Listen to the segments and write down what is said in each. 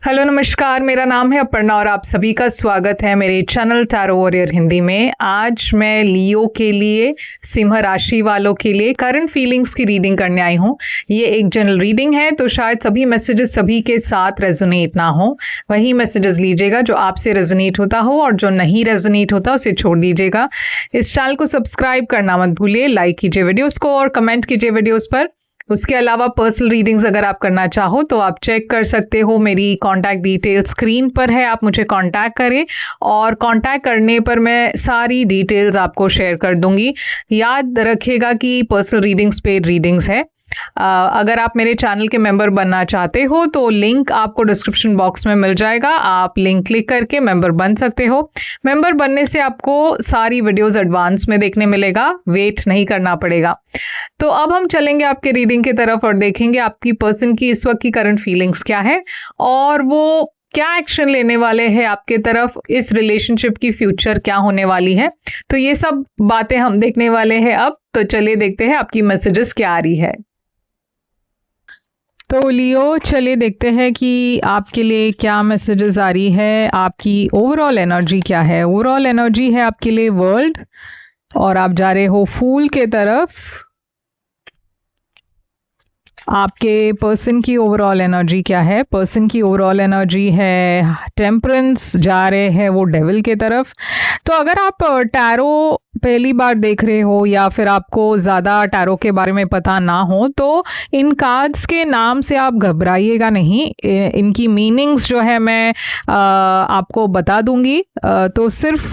Hello नमस्कार, मेरा नाम है अपर्णा और आप सभी का स्वागत है मेरे चैनल टैरो वॉरियर हिंदी में। आज मैं लियो के लिए, सिंह राशि वालों के लिए करंट फीलिंग्स की रीडिंग करने आई हूँ। ये एक जनरल रीडिंग है तो शायद सभी मैसेजेस सभी के साथ रेजोनेट ना हो। वही मैसेजेस लीजिएगा जो आपसे रेजोनेट होता हो और जो नहीं रेजोनेट होता उसे छोड़ दीजिएगा। इस चैनल को सब्सक्राइब करना मत भूलिए, लाइक कीजिए वीडियोस को और कमेंट कीजिए वीडियोस पर। उसके अलावा पर्सनल रीडिंग्स अगर आप करना चाहो तो आप चेक कर सकते हो, मेरी कांटेक्ट डिटेल स्क्रीन पर है, आप मुझे कांटेक्ट करें और कांटेक्ट करने पर मैं सारी डिटेल्स आपको शेयर कर दूंगी। याद रखिएगा कि पर्सनल रीडिंग्स पेड रीडिंग्स है। अगर आप मेरे चैनल के मेंबर बनना चाहते हो तो लिंक आपको डिस्क्रिप्शन बॉक्स में मिल जाएगा, आप लिंक क्लिक करके मेंबर बन सकते हो। मेंबर बनने से आपको सारी वीडियोस एडवांस में देखने मिलेगा, वेट नहीं करना पड़ेगा। तो अब हम चलेंगे आपके रीडिंग की तरफ और देखेंगे आपकी पर्सन की इस वक्त की करंट फीलिंग्स क्या है और वो क्या एक्शन लेने वाले हैं आपके तरफ, इस रिलेशनशिप की फ्यूचर क्या होने वाली है। तो ये सब बातें हम देखने वाले हैं अब। तो चलिए देखते हैं आपकी मैसेजेस क्या आ रही है। तो लियो, चलिए देखते हैं कि आपके लिए क्या मैसेजेस आ रही है। आपकी ओवरऑल एनर्जी क्या है। ओवरऑल एनर्जी है आपके लिए वर्ल्ड और आप जा रहे हो फूल के तरफ। आपके पर्सन की ओवरऑल एनर्जी क्या है। पर्सन की ओवरऑल एनर्जी है टेम्परेंस, जा रहे हैं वो डेविल के तरफ। तो अगर आप टैरो पहली बार देख रहे हो या फिर आपको ज़्यादा टैरो के बारे में पता ना हो तो इन कार्ड्स के नाम से आप घबराइएगा नहीं। इनकी मीनिंग्स जो है मैं आपको बता दूंगी, तो सिर्फ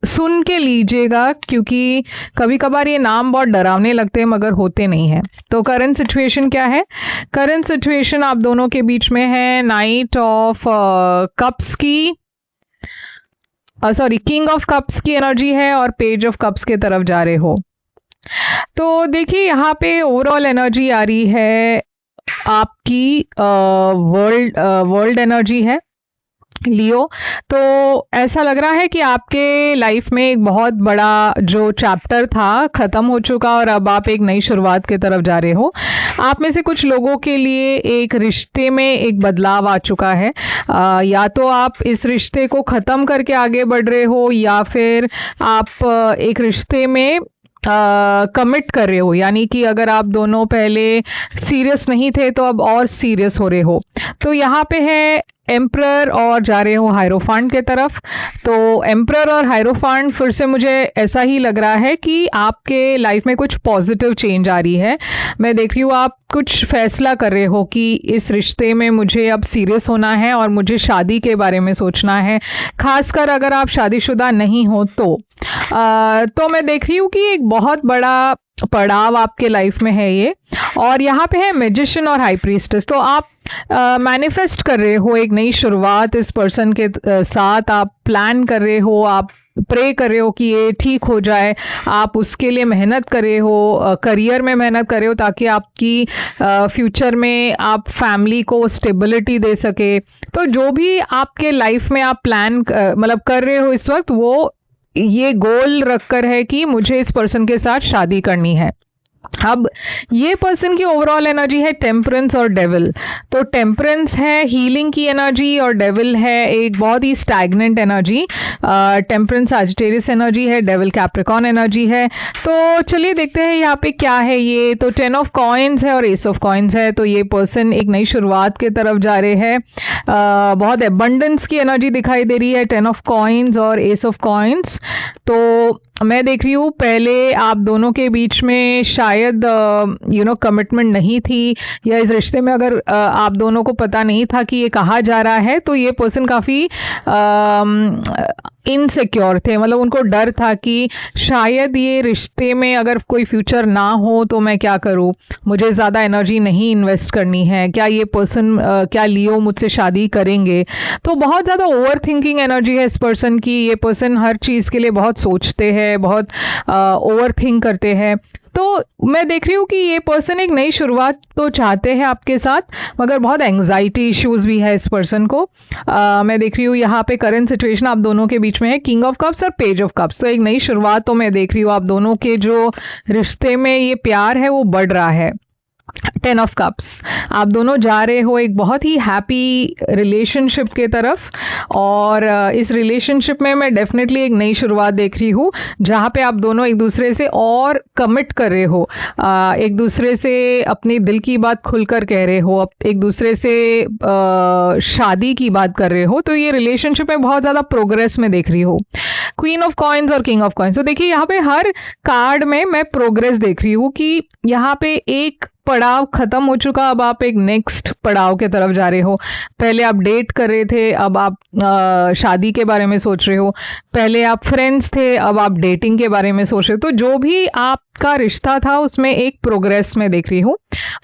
सुन के लीजिएगा क्योंकि कभी कभार ये नाम बहुत डरावने लगते हैं मगर होते नहीं हैं। तो करंट सिचुएशन क्या है। करंट सिचुएशन आप दोनों के बीच में है नाइट ऑफ कप्स की, सॉरी किंग ऑफ कप्स की एनर्जी है और पेज ऑफ कप्स के तरफ जा रहे हो। तो देखिए यहाँ पे ओवरऑल एनर्जी आ रही है आपकी वर्ल्ड एनर्जी है लियो। तो ऐसा लग रहा है कि आपके लाइफ में एक बहुत बड़ा जो चैप्टर था खत्म हो चुका और अब आप एक नई शुरुआत की तरफ जा रहे हो। आप में से कुछ लोगों के लिए एक रिश्ते में एक बदलाव आ चुका है। या तो आप इस रिश्ते को ख़त्म करके आगे बढ़ रहे हो या फिर आप एक रिश्ते में कमिट कर रहे हो, यानी कि अगर आप दोनों पहले सीरियस नहीं थे तो अब और सीरियस हो रहे हो। तो यहाँ पे है एम्परर और जा रहे हो हायरोफांट के तरफ। तो एम्परर और हायरोफांट फिर से मुझे ऐसा ही लग रहा है कि आपके लाइफ में कुछ पॉजिटिव चेंज आ रही है। मैं देख रही हूँ आप कुछ फैसला कर रहे हो कि इस रिश्ते में मुझे अब सीरियस होना है और मुझे शादी के बारे में सोचना है, खासकर अगर आप शादीशुदा नहीं हो तो मैं देख रही हूँ कि एक बहुत बड़ा पड़ाव आपके लाइफ में है ये। और यहाँ पे है मैजिशियन और हाई प्रीस्टेस। तो आप मैनिफेस्ट कर रहे हो एक नई शुरुआत इस पर्सन के साथ, आप प्लान कर रहे हो, आप प्रे कर रहे हो कि ये ठीक हो जाए, आप उसके लिए मेहनत कर रहे हो, करियर में मेहनत कर रहे हो ताकि आपकी फ्यूचर में आप फैमिली को स्टेबिलिटी दे सके। तो जो भी आपके लाइफ में आप प्लान मतलब कर रहे हो इस वक्त, वो ये गोल रखकर है कि मुझे इस पर्सन के साथ शादी करनी है। अब ये पर्सन की ओवरऑल एनर्जी है टेम्परेंस और डेविल। तो टेम्परेंस है हीलिंग की एनर्जी और डेविल है एक बहुत ही stagnant energy. Temperance Sagittarius energy है, डेविल कैप्रिकॉर्न एनर्जी है। तो चलिए देखते हैं यहाँ पे क्या है ये। तो 10 ऑफ कॉइन्स है और एस ऑफ कॉइन्स है। तो ये पर्सन एक नई शुरुआत की तरफ जा रहे हैं। बहुत एबंडेंस की एनर्जी दिखाई दे रही है, 10 ऑफ कॉइन्स और एस ऑफ कॉइन्स। तो मैं देख रही हूँ पहले आप दोनों के बीच में शायद कमिटमेंट नहीं थी, या इस रिश्ते में अगर आप दोनों को पता नहीं था कि ये कहाँ जा रहा है, तो ये पर्सन काफ़ी इनसिक्योर थे। मतलब उनको डर था कि शायद ये रिश्ते में अगर कोई फ्यूचर ना हो तो मैं क्या करूँ, मुझे ज़्यादा एनर्जी नहीं इन्वेस्ट करनी है, क्या ये पर्सन क्या लियो मुझसे शादी करेंगे। तो बहुत ज़्यादा ओवर थिंकिंग एनर्जी है इस पर्सन की। ये पर्सन हर चीज़ के लिए बहुत सोचते हैं, बहुत ओवर थिंक करते हैं। तो मैं देख रही हूँ कि ये पर्सन एक नई शुरुआत तो चाहते हैं आपके साथ, मगर बहुत एंग्जाइटी इश्यूज भी है इस पर्सन को। मैं देख रही हूँ यहाँ पे करंट सिचुएशन आप दोनों के बीच में है किंग ऑफ कप्स और पेज ऑफ कप्स। तो एक नई शुरुआत तो मैं देख रही हूँ आप दोनों के जो रिश्ते में ये प्यार है वो बढ़ रहा है। 10 ऑफ कप्स, आप दोनों जा रहे हो एक बहुत ही हैप्पी रिलेशनशिप के तरफ, और इस रिलेशनशिप में मैं डेफिनेटली एक नई शुरुआत देख रही हूँ जहाँ पे आप दोनों एक दूसरे से और कमिट कर रहे हो, एक दूसरे से अपनी दिल की बात खुलकर कह रहे हो, एक दूसरे से शादी की बात कर रहे हो। तो ये रिलेशनशिप में बहुत ज़्यादा प्रोग्रेस में देख रही हूँ। क्वीन ऑफ कॉइन्स और किंग ऑफ कॉइन्स, तो देखिए यहाँ पे हर कार्ड में मैं प्रोग्रेस देख रही हूँ कि यहाँ पे एक पड़ाव खत्म हो चुका, अब आप एक नेक्स्ट पड़ाव के तरफ जा रहे हो। पहले आप डेट कर रहे थे, अब आप शादी के बारे में सोच रहे हो। पहले आप फ्रेंड्स थे, अब आप डेटिंग के बारे में सोच रहे हो। तो जो भी आपका रिश्ता था उसमें एक प्रोग्रेस में देख रही हूँ।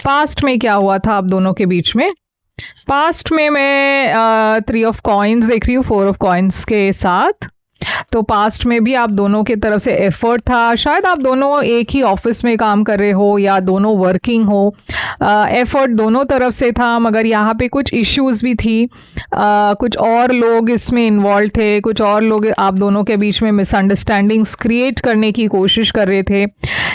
पास्ट में क्या हुआ था आप दोनों के बीच में, पास्ट में मैं 3 ऑफ कॉइन्स देख रही हूँ 4 ऑफ कॉइन्स के साथ। तो पास्ट में भी आप दोनों की तरफ से एफर्ट था, शायद आप दोनों एक ही ऑफिस में काम कर रहे हो या दोनों वर्किंग हो, एफर्ट दोनों तरफ से था, मगर यहाँ पे कुछ इश्यूज भी थी, कुछ और लोग इसमें इन्वॉल्व थे, कुछ और लोग आप दोनों के बीच में मिसअंडरस्टैंडिंग्स क्रिएट करने की कोशिश कर रहे थे।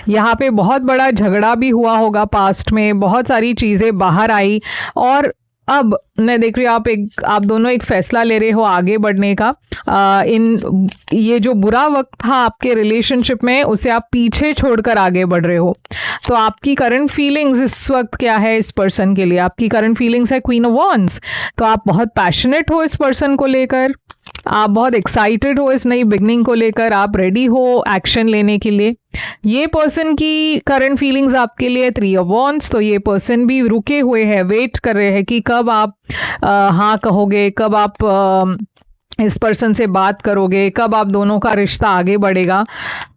यहाँ पे बहुत बड़ा झगड़ा भी हुआ होगा पास्ट में, बहुत सारी चीज़ें बाहर आई, और अब मैं देख रही हूँ आप दोनों एक फैसला ले रहे हो आगे बढ़ने का। ये जो बुरा वक्त था आपके रिलेशनशिप में उसे आप पीछे छोड़कर आगे बढ़ रहे हो। तो आपकी करंट फीलिंग्स इस वक्त क्या है इस पर्सन के लिए, आपकी करंट फीलिंग्स है क्वीन ऑफ वॉन्ड्स। तो आप बहुत पैशनेट हो इस पर्सन को लेकर, आप बहुत एक्साइटेड हो इस नई बिगनिंग को लेकर, आप रेडी हो एक्शन लेने के लिए। ये पर्सन की करंट फीलिंग्स आपके लिए 3 ऑफ वॉन्ड्स, तो ये पर्सन भी रुके हुए हैं, वेट कर रहे हैं कि कब आप हाँ कहोगे, कब आप इस पर्सन से बात करोगे, कब आप दोनों का रिश्ता आगे बढ़ेगा।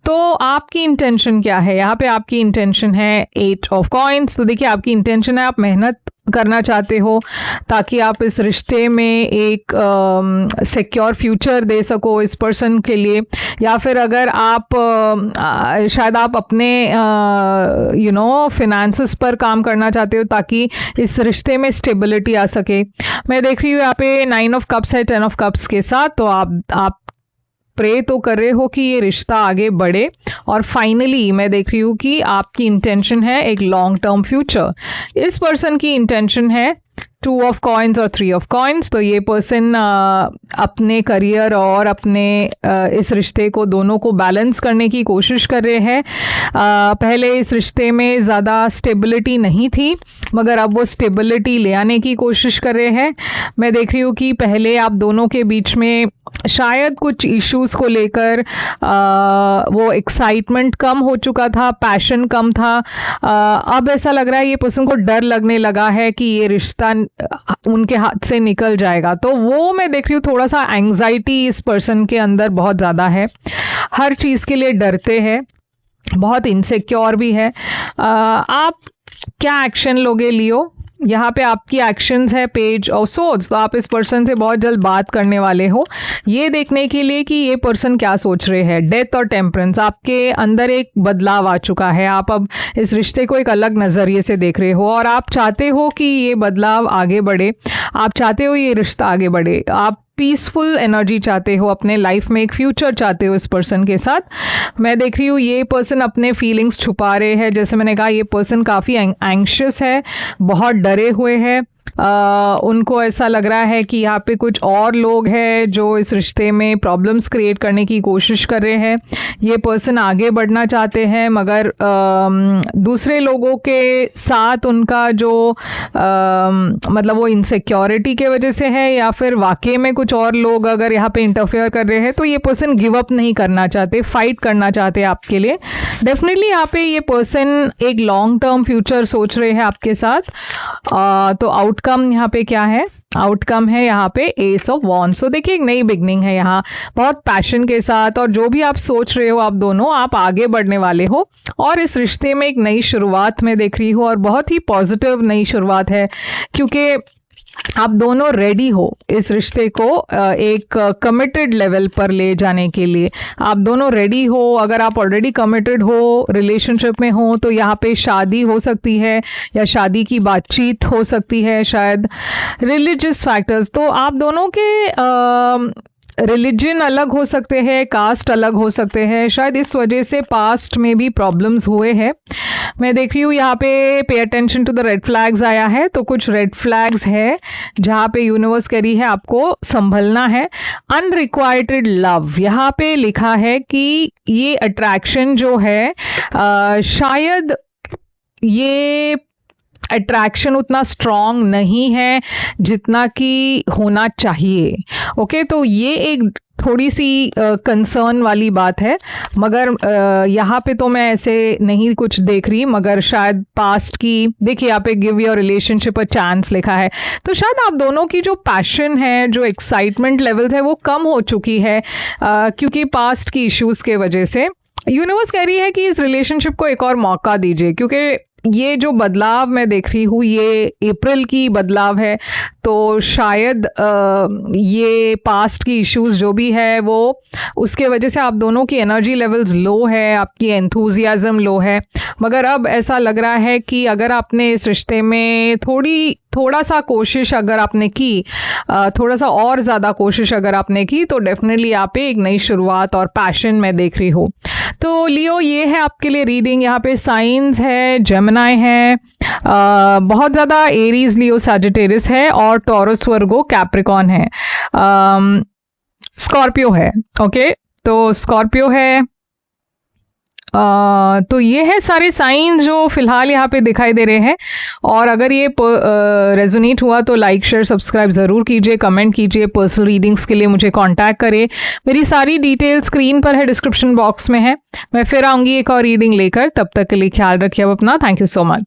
तो आपकी इंटेंशन क्या है, यहाँ पे आपकी इंटेंशन है 8 ऑफ कॉइन्स। तो देखिए आपकी इंटेंशन है आप मेहनत करना चाहते हो ताकि आप इस रिश्ते में एक सिक्योर फ्यूचर दे सको इस पर्सन के लिए, या फिर अगर आप शायद आप अपने फिनेंसेस पर काम करना चाहते हो ताकि इस रिश्ते में स्टेबिलिटी आ सके। मैं देख रही हूँ यहाँ पे 9 ऑफ कप्स है 10 ऑफ कप्स के साथ। तो आप प्रे तो कर रहे हो कि ये रिश्ता आगे बढ़े, और फाइनली मैं देख रही हूँ कि आपकी इंटेंशन है एक लॉन्ग टर्म फ्यूचर। इस पर्सन की इंटेंशन है 2 ऑफ कॉइन्स और 3 ऑफ कॉइन्स। तो ये पर्सन अपने करियर और अपने इस रिश्ते को दोनों को बैलेंस करने की कोशिश कर रहे हैं। पहले इस रिश्ते में ज़्यादा स्टेबिलिटी नहीं थी, मगर अब वो स्टेबिलिटी ले आने की कोशिश कर रहे हैं। मैं देख रही हूँ कि पहले आप दोनों के बीच में शायद कुछ इश्यूज को लेकर वो एक्साइटमेंट कम हो चुका था, पैशन कम था। अब ऐसा लग रहा है ये पर्सन को डर लगने लगा है कि ये रिश्ता उनके हाथ से निकल जाएगा। तो वो मैं देख रही हूँ थोड़ा सा एंग्जाइटी इस पर्सन के अंदर बहुत ज़्यादा है, हर चीज़ के लिए डरते हैं, बहुत इनसिक्योर भी है। आप क्या एक्शन लोगे लियो, यहाँ पे आपकी एक्शंस है पेज ऑफ सोर्ड्स। तो आप इस पर्सन से बहुत जल्द बात करने वाले हो ये देखने के लिए कि ये पर्सन क्या सोच रहे हैं। डेथ और टेम्परेंस, आपके अंदर एक बदलाव आ चुका है, आप अब इस रिश्ते को एक अलग नज़रिए से देख रहे हो, और आप चाहते हो कि ये बदलाव आगे बढ़े, आप चाहते हो ये रिश्ता आगे बढ़े, आप पीसफुल एनर्जी चाहते हो अपने लाइफ में, एक फ्यूचर चाहते हो इस पर्सन के साथ। मैं देख रही हूँ ये पर्सन अपने फीलिंग्स छुपा रहे हैं, जैसे मैंने कहा ये पर्सन काफ़ी एंग्शियस है, बहुत डरे हुए हैं। उनको ऐसा लग रहा है कि यहाँ पे कुछ और लोग हैं जो इस रिश्ते में प्रॉब्लम्स क्रिएट करने की कोशिश कर रहे हैं। ये पर्सन आगे बढ़ना चाहते हैं, मगर दूसरे लोगों के साथ उनका जो मतलब वो इनसिक्योरिटी के वजह से है, या फिर वाकई में कुछ और लोग अगर यहाँ पे इंटरफेयर कर रहे हैं, तो ये पर्सन गिव अप नहीं करना चाहते, फाइट करना चाहते आपके लिए। डेफिनेटली यहाँ पे ये पर्सन एक लॉन्ग टर्म फ्यूचर सोच रहे हैं आपके साथ। तो आउटकम यहाँ पे क्या है, आउटकम है यहाँ पे एस ऑफ वॉन्ड्स। तो देखिए एक नई बिगनिंग है यहाँ, बहुत पैशन के साथ, और जो भी आप सोच रहे हो आप दोनों आप आगे बढ़ने वाले हो, और इस रिश्ते में एक नई शुरुआत मैं देख रही हूँ, और बहुत ही पॉजिटिव नई शुरुआत है, क्योंकि आप दोनों रेडी हो इस रिश्ते को एक कमिटेड लेवल पर ले जाने के लिए। आप दोनों रेडी हो, अगर आप ऑलरेडी कमिटेड हो, रिलेशनशिप में हो, तो यहाँ पे शादी हो सकती है या शादी की बातचीत हो सकती है, शायद रिलीजियस फैक्टर्स। तो आप दोनों के रिलीजन अलग हो सकते हैं, कास्ट अलग हो सकते हैं, शायद इस वजह से पास्ट में भी प्रॉब्लम्स हुए हैं। मैं देख रही हूँ यहाँ पे attention to the red flags आया है, तो कुछ रेड फ्लैग्स है जहाँ पे यूनिवर्स कह रही है आपको संभलना है। अनरिक्वाइटेड लव यहाँ पे लिखा है कि ये अट्रैक्शन जो है शायद ये अट्रैक्शन उतना स्ट्रॉन्ग नहीं है जितना कि होना चाहिए। ओके, तो ये एक थोड़ी सी कंसर्न वाली बात है, मगर यहाँ पे तो मैं ऐसे नहीं कुछ देख रही, मगर शायद पास्ट की देखिए यहाँ पे give your relationship a chance लिखा है, तो शायद आप दोनों की जो पैशन है, जो एक्साइटमेंट लेवल्स है वो कम हो चुकी है क्योंकि पास्ट की इश्यूज के वजह से। यूनिवर्स कह रही है कि इस रिलेशनशिप को एक और मौका दीजिए, क्योंकि ये जो बदलाव मैं देख रही हूँ ये अप्रैल की बदलाव है, तो शायद ये पास्ट की इश्यूज जो भी है वो उसके वजह से आप दोनों की एनर्जी लेवल्स लो है, आपकी एंथुजियाज्म लो है। मगर अब ऐसा लग रहा है कि अगर आपने इस रिश्ते में थोड़ा सा कोशिश अगर आपने की, थोड़ा सा और ज़्यादा कोशिश अगर आपने की, तो डेफिनेटली यहाँ पे एक नई शुरुआत और पैशन मैं देख रही हूँ। तो लियो ये है आपके लिए रीडिंग। यहाँ पे साइंस है, जेमिनाई है, बहुत ज़्यादा एरीज, लियो, सैजिटेरियस है और टॉरस, वर्गो, कैप्रिकॉन है, स्कॉर्पियो है। ओके, तो स्कॉर्पियो है। तो ये है सारे साइंस जो फिलहाल यहाँ पे दिखाई दे रहे हैं। और अगर ये रेजोनेट हुआ तो लाइक, शेयर, सब्सक्राइब ज़रूर कीजिए, कमेंट कीजिए। पर्सनल रीडिंग्स के लिए मुझे कांटेक्ट करें। मेरी सारी डिटेल स्क्रीन पर है, डिस्क्रिप्शन बॉक्स में है। मैं फिर आऊँगी एक और रीडिंग लेकर, तब तक के लिए ख्याल रखिए अब अपना। Thank you so much.